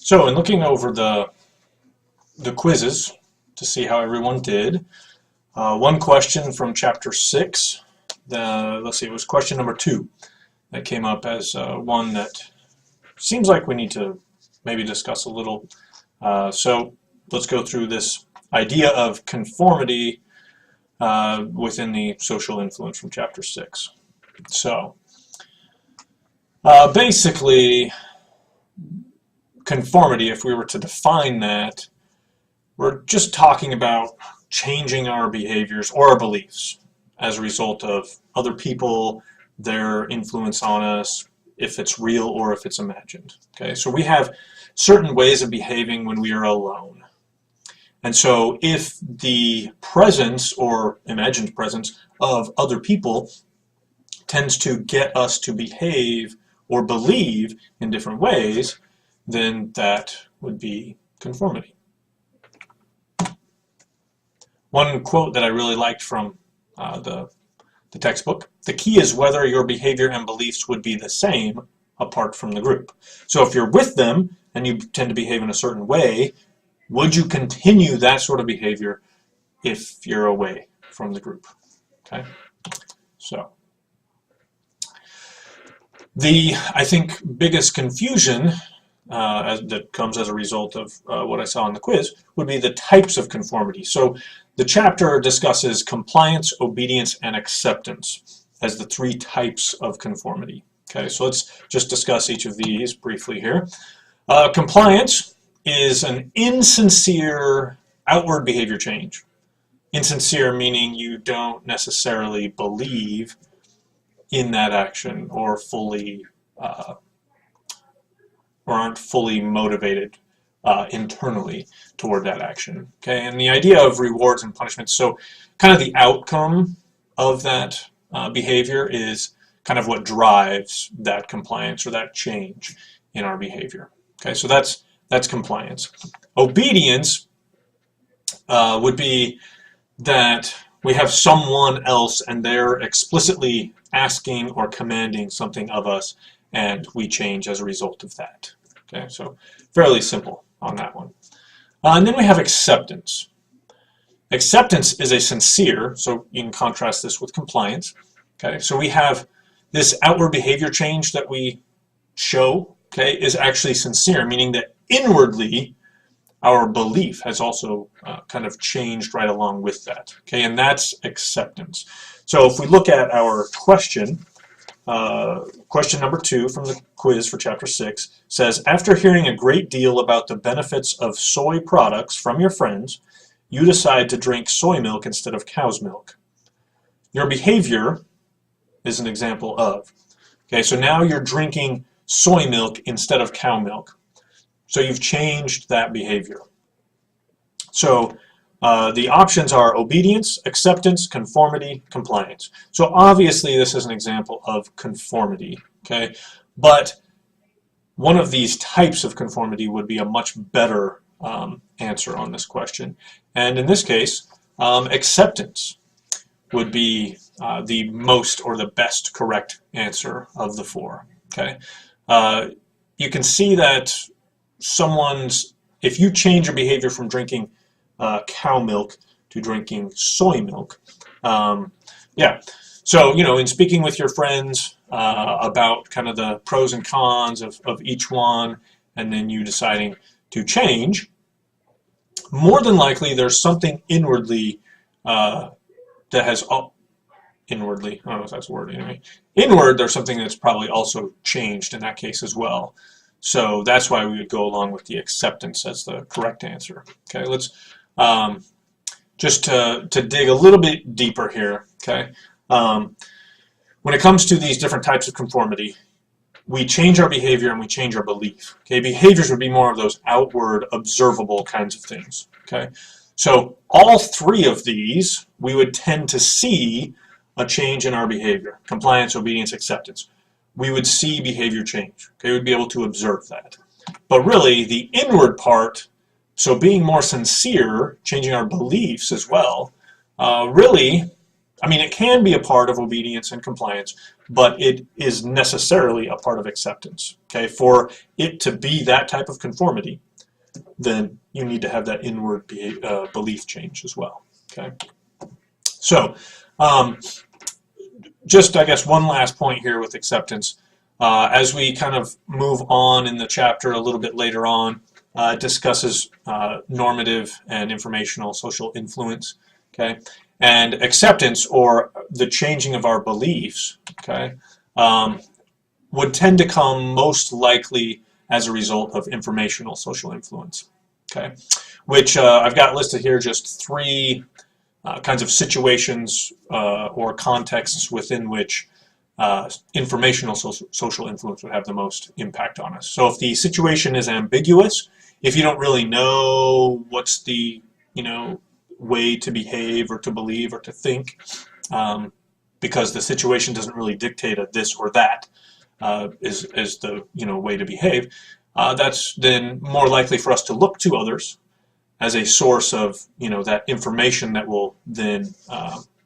So in looking over the quizzes to see how everyone did, one question from chapter 6, let's see, it was question number 2 that came up as one that seems like we need to maybe discuss a little. So let's go through this idea of conformity within the social influence from chapter 6. So basically, conformity, if we were to define that, we're just talking about changing our behaviors or our beliefs as a result of other people, their influence on us, if it's real or if it's imagined. Okay, so we have certain ways of behaving when we are alone. And so if the presence or imagined presence of other people tends to get us to behave or believe in different ways, then that would be conformity. One quote that I really liked from the textbook: the key is whether your behavior and beliefs would be the same apart from the group. So if you're with them and you tend to behave in a certain way, would you continue that sort of behavior if you're away from the group? Okay, so I think biggest confusion that comes as a result of what I saw in the quiz would be the types of conformity. So the chapter discusses compliance, obedience, and acceptance as the 3 types of conformity. Okay, so let's just discuss each of these briefly here. Compliance is an insincere outward behavior change. Insincere meaning you don't necessarily believe in that action or fully or aren't fully motivated internally toward that action. Okay, and the idea of rewards and punishments, so kind of the outcome of that behavior is kind of what drives that compliance or that change in our behavior. Okay, so that's compliance. Obedience would be that we have someone else and they're explicitly asking or commanding something of us, and we change as a result of that. Okay, so fairly simple on that one. And then we have acceptance. Acceptance is a sincere, so you can contrast this with compliance. Okay, so we have this outward behavior change that we show, okay, is actually sincere, meaning that inwardly our belief has also kind of changed right along with that. Okay, and that's acceptance. So if we look at our question, question number 2 from the quiz for chapter 6 says, after hearing a great deal about the benefits of soy products from your friends, you decide to drink soy milk instead of cow's milk. Your behavior is an example of. Okay, so now you're drinking soy milk instead of cow milk. So you've changed that behavior. So the options are obedience, acceptance, conformity, compliance. So obviously this is an example of conformity, okay? But one of these types of conformity would be a much better answer on this question. And in this case, acceptance would be the most or the best correct answer of the 4, okay? You can see that if you change your behavior from drinking cow milk to drinking soy milk, yeah, so in speaking with your friends about kind of the pros and cons of each one, and then you deciding to change, more than likely there's something inwardly that has inwardly, I don't know if that's a word anyway, inward, there's something that's probably also changed in that case as well. So that's why we would go along with the acceptance as the correct answer. Okay, let's just to dig a little bit deeper here. Okay, when it comes to these different types of conformity, we change our behavior and we change our belief. Okay, behaviors would be more of those outward, observable kinds of things. Okay, so all 3 of these we would tend to see a change in our behavior: compliance, obedience, acceptance. We would see behavior change. Okay, we'd be able to observe that. But really, the inward part, so being more sincere, changing our beliefs as well, really, I mean, it can be a part of obedience and compliance, but it is necessarily a part of acceptance. Okay, for it to be that type of conformity, then you need to have that inward belief change as well. Okay, so just I guess one last point here with acceptance. As we kind of move on in the chapter a little bit later on, it discusses normative and informational social influence. Okay, and acceptance, or the changing of our beliefs, okay, would tend to come most likely as a result of informational social influence. Okay, which I've got listed here just three kinds of situations or contexts within which informational social influence would have the most impact on us. So if the situation is ambiguous, if you don't really know what's the way to behave or to believe or to think, because the situation doesn't really dictate a this or that is the way to behave, that's then more likely for us to look to others as a source of that information that will then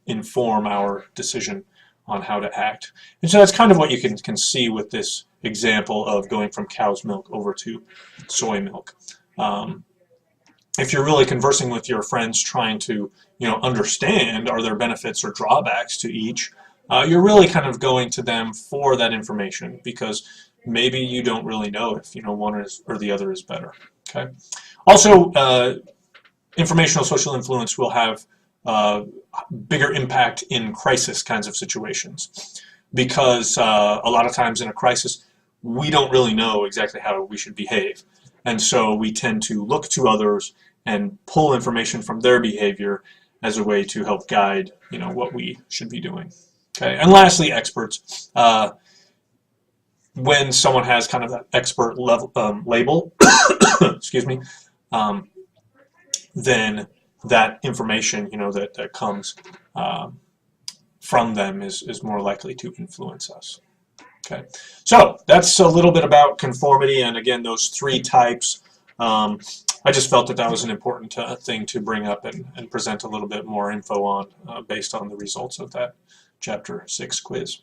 inform our decision on how to act. And so that's kind of what you can see with this example of going from cow's milk over to soy milk. If you're really conversing with your friends, trying to understand, are there benefits or drawbacks to each, you're really kind of going to them for that information, because maybe you don't really know if one is or the other is better. Okay. Also, informational social influence will have bigger impact in crisis kinds of situations, because a lot of times in a crisis we don't really know exactly how we should behave, and so we tend to look to others and pull information from their behavior as a way to help guide what we should be doing. Okay, and lastly, experts. When someone has kind of that expert level label, excuse me, then that information that comes from them is more likely to influence us. Okay, so that's a little bit about conformity, and again, those three types. I just felt that was an important thing to bring up and present a little bit more info on based on the results of that Chapter 6 quiz.